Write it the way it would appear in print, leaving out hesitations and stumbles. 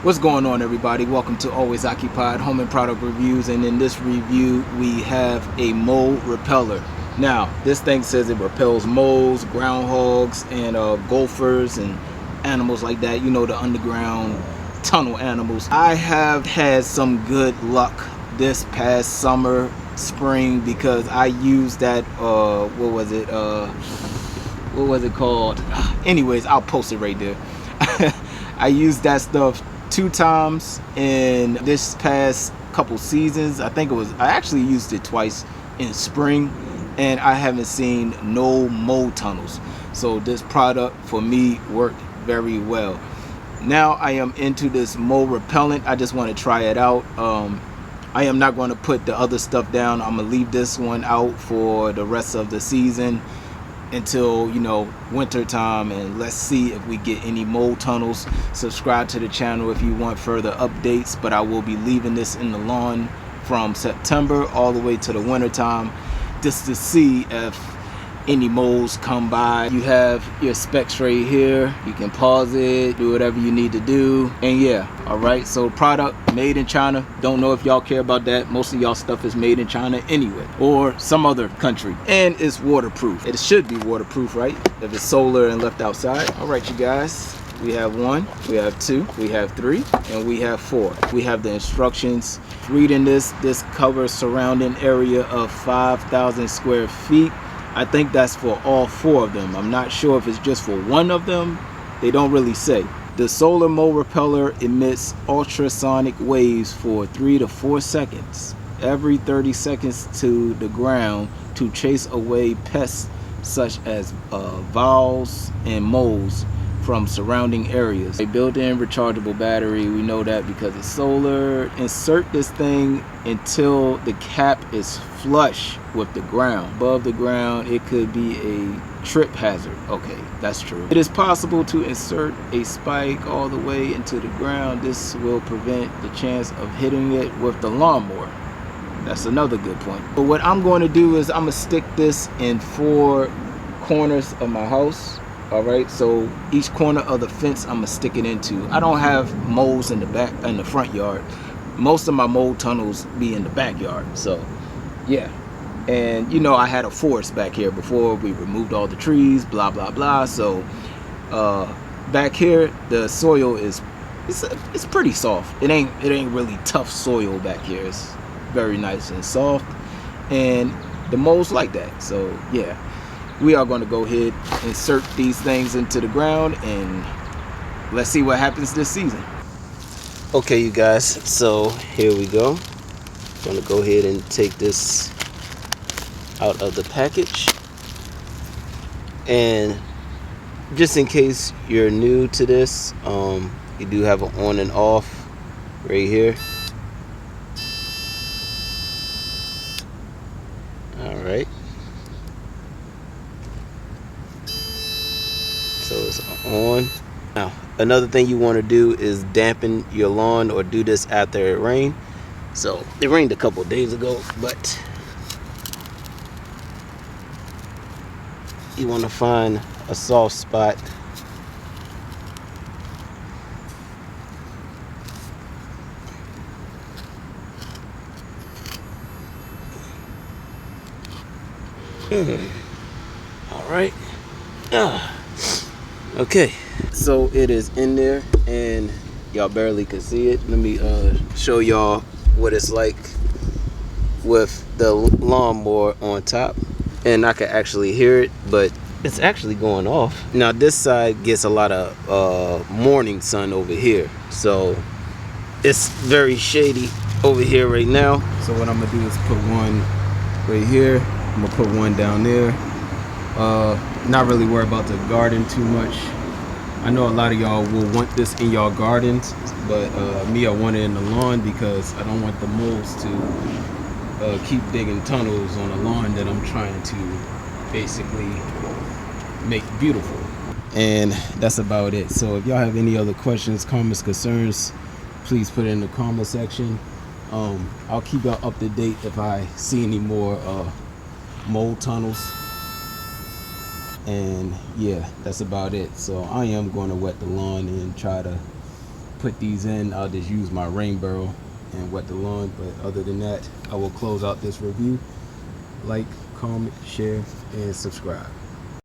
What's going on, everybody? Welcome to Always Occupied Home and Product Reviews, and in this review we have a mold repeller. Now this thing says it repels moles, groundhogs, and gophers and animals like that, you know, the underground tunnel animals. I have had some good luck this past summer, spring, because I used that what was it called? Anyways, I'll post it right there. I used that stuff 2 times in this past couple seasons. I actually used it twice in spring, and I haven't seen no mold tunnels. So this product for me worked very well. Now I am into this mold repellent. I just want to try it out. I am not going to put the other stuff down. I'm gonna leave this one out for the rest of the season until, you know, winter time, and let's see if we get any mold tunnels. Subscribe to the channel if you want further updates, but I will be leaving this in the lawn from September all the way to the winter time, just to see if any molds come by. You have your specs right here. You can pause it, do whatever you need to do, and yeah. All right, so product made in China. Don't know if y'all care about that. Most of y'all stuff is made in China anyway, or some other country, and it's waterproof. It should be waterproof, right, if it's solar and left outside. All right, you guys, we have 1, we have 2, we have 3, and we have 4. We have the instructions. Reading this covers surrounding area of 5,000 square feet. I think that's for all 4 of them. I'm not sure if it's just for one of them. They don't really say. The solar mold repeller emits ultrasonic waves for 3 to 4 seconds every 30 seconds to the ground to chase away pests such as voles and moles from surrounding areas. A built-in rechargeable battery, we know that because it's solar. Insert this thing until the cap is flush with the ground. Above the ground, it could be a trip hazard. Okay, that's true. It is possible to insert a spike all the way into the ground. This will prevent the chance of hitting it with the lawnmower. That's another good point. But what I'm going to do is I'm going to stick this in 4 corners of my house. All right, so each corner of the fence I'm gonna stick it into. I don't have molds in the back, in the front yard. Most of my mold tunnels be in the backyard. So yeah, and you know, I had a forest back here before we removed all the trees, blah blah blah. So back here the soil is it's pretty soft. It ain't really tough soil back here. It's very nice and soft, and the molds like that. So yeah, we are going to go ahead and insert these things into the ground, and let's see what happens this season. Okay, you guys, so here we go. I'm going to go ahead and take this out of the package. And just in case you're new to this, you do have an on and off right here. All right. So it's on. Now, another thing you want to do is dampen your lawn, or do this after it rained. So it rained a couple days ago, but you want to find a soft spot. All right. Okay, so it is in there, and y'all barely can see it. Let me show y'all what it's like with the lawnmower on top, and I can actually hear it, but it's actually going off. Now this side gets a lot of morning sun over here, so it's very shady over here right now. So what I'm gonna do is put one right here. I'm gonna put one down there. Not really worry about the garden too much. I know a lot of y'all will want this in y'all gardens, but me, I want it in the lawn because I don't want the moles to keep digging tunnels on a lawn that I'm trying to basically make beautiful. And that's about it. So if y'all have any other questions, comments, concerns, please put it in the comment section. I'll keep y'all up to date if I see any more mold tunnels. And yeah, that's about it. So I am going to wet the lawn and try to put these in, I'll just use my rain barrel and wet the lawn. But other than that, I will close out this review. Like, comment, share, and subscribe.